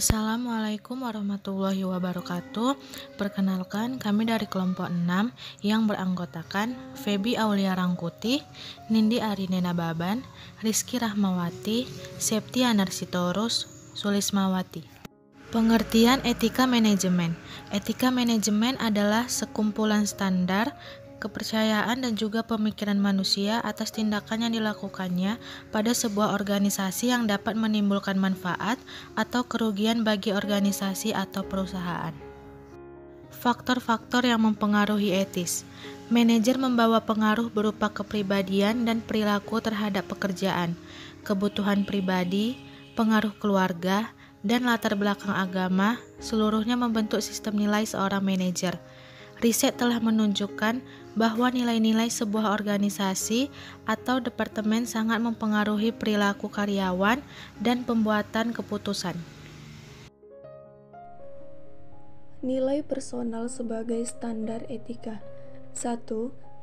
Assalamualaikum warahmatullahi wabarakatuh. Perkenalkan, kami dari kelompok 6 yang beranggotakan Febi Aulia Rangkuti, Nindi Arinena Baban, Rizky Rahmawati, Septiana Sitorus, Sulismawati. Pengertian etika manajemen. Etika manajemen adalah sekumpulan standar, kepercayaan dan juga pemikiran manusia atas tindakan yang dilakukannya pada sebuah organisasi yang dapat menimbulkan manfaat atau kerugian bagi organisasi atau perusahaan. Faktor-faktor yang mempengaruhi etis. Manajer membawa pengaruh berupa kepribadian dan perilaku terhadap pekerjaan, kebutuhan pribadi, pengaruh keluarga, dan latar belakang agama, seluruhnya membentuk sistem nilai seorang manajer. Riset telah menunjukkan bahwa nilai-nilai sebuah organisasi atau departemen sangat mempengaruhi perilaku karyawan dan pembuatan keputusan. Nilai personal sebagai standar etika. 1.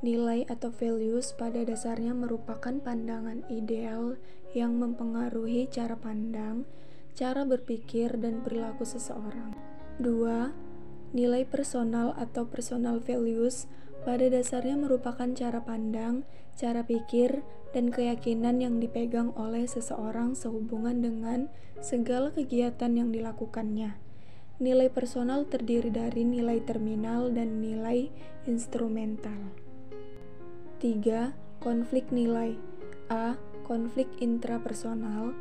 Nilai atau values pada dasarnya merupakan pandangan ideal yang mempengaruhi cara pandang, cara berpikir, dan perilaku seseorang. 2. Nilai personal atau personal values pada dasarnya merupakan cara pandang, cara pikir, dan keyakinan yang dipegang oleh seseorang sehubungan dengan segala kegiatan yang dilakukannya. Nilai personal terdiri dari nilai terminal dan nilai instrumental. 3. Konflik nilai. A. Konflik intrapersonal.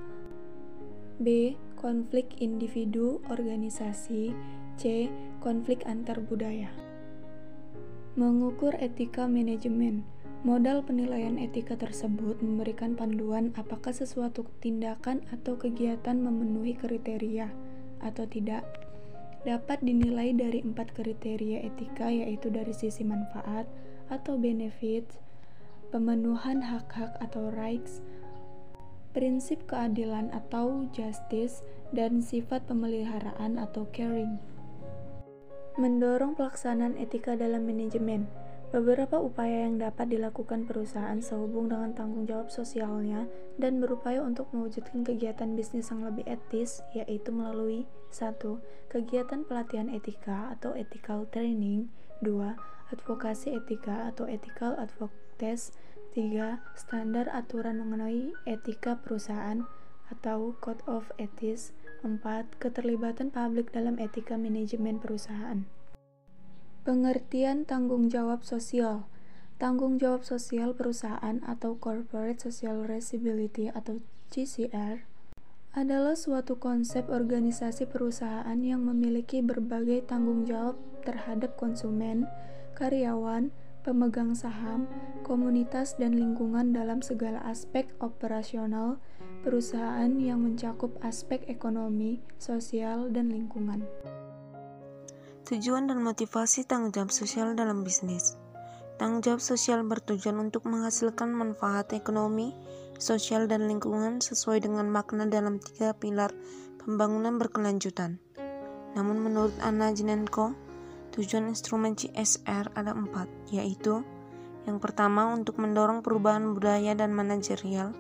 B. Konflik individu organisasi. C. Konflik antar budaya. Mengukur etika manajemen. Modal penilaian etika tersebut memberikan panduan apakah sesuatu tindakan atau kegiatan memenuhi kriteria atau tidak. Dapat dinilai dari 4 kriteria etika, yaitu dari sisi manfaat atau benefit, pemenuhan hak-hak atau rights, prinsip keadilan atau justice, dan sifat pemeliharaan atau caring. Mendorong pelaksanaan etika dalam manajemen. Beberapa upaya yang dapat dilakukan perusahaan sehubung dengan tanggung jawab sosialnya dan berupaya untuk mewujudkan kegiatan bisnis yang lebih etis, yaitu melalui 1. Kegiatan pelatihan etika atau ethical training. 2. Advokasi etika atau ethical advocates. 3. Standar aturan mengenai etika perusahaan atau Code of Ethics. 4. Keterlibatan publik dalam etika manajemen perusahaan. Pengertian tanggung jawab sosial. Tanggung jawab sosial perusahaan atau Corporate Social Responsibility atau CSR adalah suatu konsep organisasi perusahaan yang memiliki berbagai tanggung jawab terhadap konsumen, karyawan, pemegang saham, komunitas, dan lingkungan dalam segala aspek operasional perusahaan yang mencakup aspek ekonomi, sosial, dan lingkungan. Tujuan dan motivasi tanggung jawab sosial dalam bisnis. Tanggung jawab sosial bertujuan untuk menghasilkan manfaat ekonomi, sosial, dan lingkungan sesuai dengan makna dalam 3 pilar pembangunan berkelanjutan. Namun menurut Anna Jinenko, tujuan instrumen CSR ada 4, yaitu yang pertama untuk mendorong perubahan budaya dan manajerial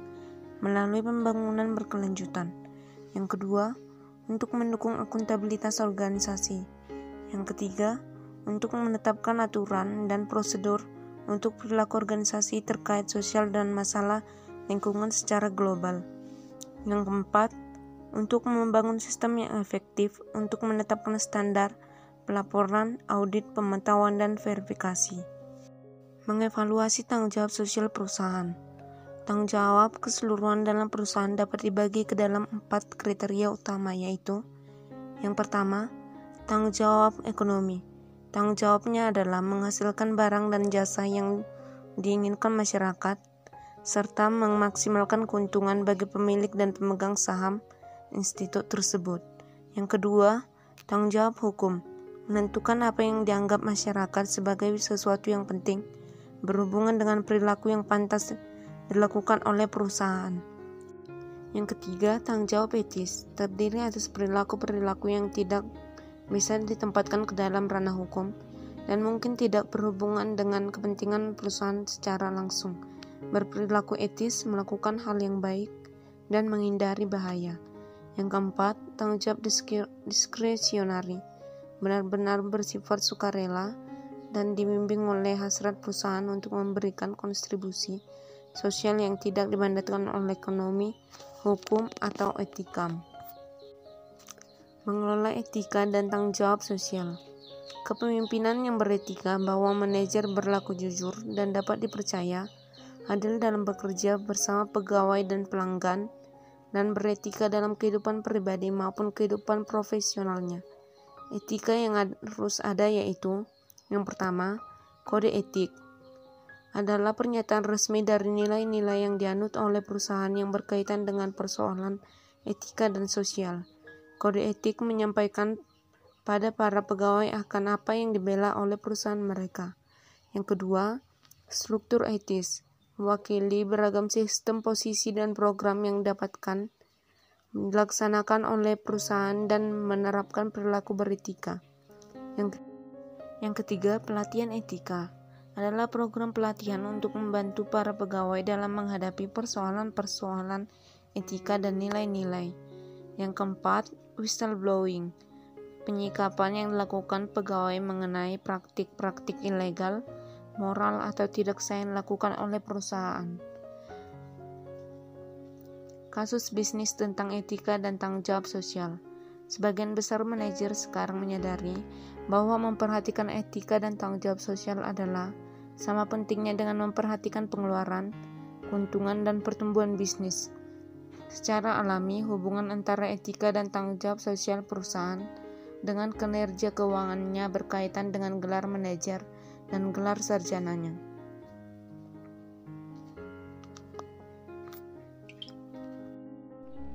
melalui pembangunan berkelanjutan. Yang kedua, untuk mendukung akuntabilitas organisasi. Yang ketiga, untuk menetapkan aturan dan prosedur untuk perilaku organisasi terkait sosial dan masalah lingkungan secara global. Yang keempat, untuk membangun sistem yang efektif untuk menetapkan standar pelaporan, audit, pemantauan, dan verifikasi. Mengevaluasi tanggung jawab sosial perusahaan. Tanggung jawab keseluruhan dalam perusahaan dapat dibagi ke dalam 4 kriteria utama, yaitu yang pertama, tanggung jawab ekonomi. Tanggung jawabnya adalah menghasilkan barang dan jasa yang diinginkan masyarakat, serta memaksimalkan keuntungan bagi pemilik dan pemegang saham institut tersebut. Yang kedua, tanggung jawab hukum. Menentukan apa yang dianggap masyarakat sebagai sesuatu yang penting berhubungan dengan perilaku yang pantas dilakukan oleh perusahaan. Yang ketiga, tanggung jawab etis. Terdiri atas perilaku-perilaku yang tidak bisa ditempatkan ke dalam ranah hukum dan mungkin tidak berhubungan dengan kepentingan perusahaan secara langsung. Berperilaku etis, melakukan hal yang baik, dan menghindari bahaya. Yang keempat, tanggung jawab diskresionari, benar-benar bersifat sukarela dan dibimbing oleh hasrat perusahaan untuk memberikan kontribusi sosial yang tidak dimandatkan oleh ekonomi, hukum, atau etika. Mengelola etika dan tanggung jawab sosial. Kepemimpinan yang beretika bahwa manajer berlaku jujur dan dapat dipercaya, adil dalam bekerja bersama pegawai dan pelanggan, dan beretika dalam kehidupan pribadi maupun kehidupan profesionalnya. Etika yang harus ada yaitu: yang pertama, kode etik adalah pernyataan resmi dari nilai-nilai yang dianut oleh perusahaan yang berkaitan dengan persoalan etika dan sosial. Kode etik menyampaikan pada para pegawai akan apa yang dibela oleh perusahaan mereka. Yang kedua, struktur etis mewakili beragam sistem, posisi, dan program yang dilaksanakan oleh perusahaan dan menerapkan perilaku beretika. Yang ketiga, pelatihan etika adalah program pelatihan untuk membantu para pegawai dalam menghadapi persoalan-persoalan etika dan nilai-nilai. Yang keempat, whistleblowing, penyikapan yang dilakukan pegawai mengenai praktik-praktik ilegal, moral, atau tidak yang dilakukan oleh perusahaan. Kasus bisnis tentang etika dan tanggung jawab sosial. Sebagian besar manajer sekarang menyadari bahwa memperhatikan etika dan tanggung jawab sosial adalah sama pentingnya dengan memperhatikan pengeluaran, keuntungan, dan pertumbuhan bisnis. Secara alami, hubungan antara etika dan tanggung jawab sosial perusahaan dengan kinerja keuangannya berkaitan dengan gelar manajer dan gelar sarjananya.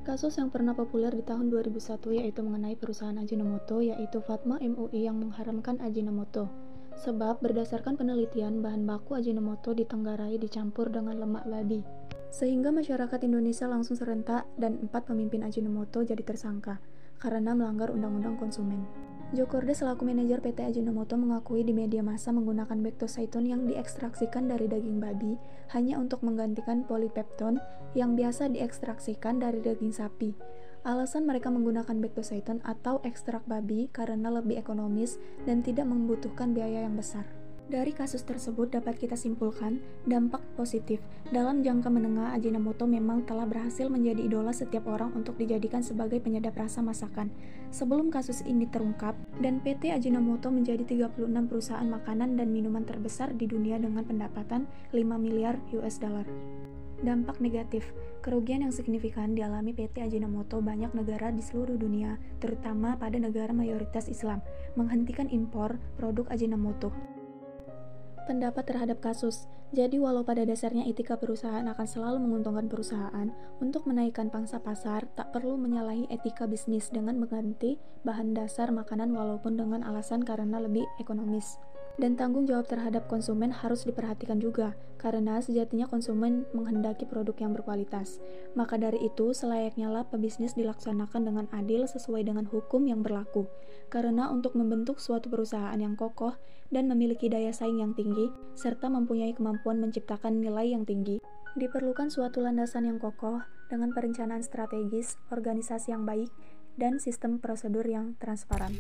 Kasus yang pernah populer di tahun 2001 yaitu mengenai perusahaan Ajinomoto, yaitu Fatma MUI yang mengharamkan Ajinomoto. Sebab berdasarkan penelitian, bahan baku Ajinomoto ditenggarai dicampur dengan lemak babi. Sehingga masyarakat Indonesia langsung serentak dan 4 pemimpin Ajinomoto jadi tersangka karena melanggar undang-undang konsumen. Jokorde selaku manajer PT Ajinomoto mengakui di media massa menggunakan bektosaitun yang diekstraksikan dari daging babi hanya untuk menggantikan polipepton yang biasa diekstraksikan dari daging sapi. Alasan mereka menggunakan bektosaitun atau ekstrak babi karena lebih ekonomis dan tidak membutuhkan biaya yang besar. Dari kasus tersebut dapat kita simpulkan dampak positif. Dalam jangka menengah, Ajinomoto memang telah berhasil menjadi idola setiap orang untuk dijadikan sebagai penyedap rasa masakan. Sebelum kasus ini terungkap, dan PT Ajinomoto menjadi 36 perusahaan makanan dan minuman terbesar di dunia dengan pendapatan 5 miliar US dollar. Dampak negatif, kerugian yang signifikan dialami PT Ajinomoto banyak negara di seluruh dunia, terutama pada negara mayoritas Islam, menghentikan impor produk Ajinomoto. Pendapat terhadap kasus. Jadi walau pada dasarnya etika perusahaan akan selalu menguntungkan perusahaan, untuk menaikkan pangsa pasar tak perlu menyalahi etika bisnis dengan mengganti bahan dasar makanan walaupun dengan alasan karena lebih ekonomis. Dan tanggung jawab terhadap konsumen harus diperhatikan juga, karena sejatinya konsumen menghendaki produk yang berkualitas. Maka dari itu, selayaknya lah pebisnis dilaksanakan dengan adil sesuai dengan hukum yang berlaku. Karena untuk membentuk suatu perusahaan yang kokoh dan memiliki daya saing yang tinggi, serta mempunyai kemampuan menciptakan nilai yang tinggi, diperlukan suatu landasan yang kokoh dengan perencanaan strategis, organisasi yang baik, dan sistem prosedur yang transparan.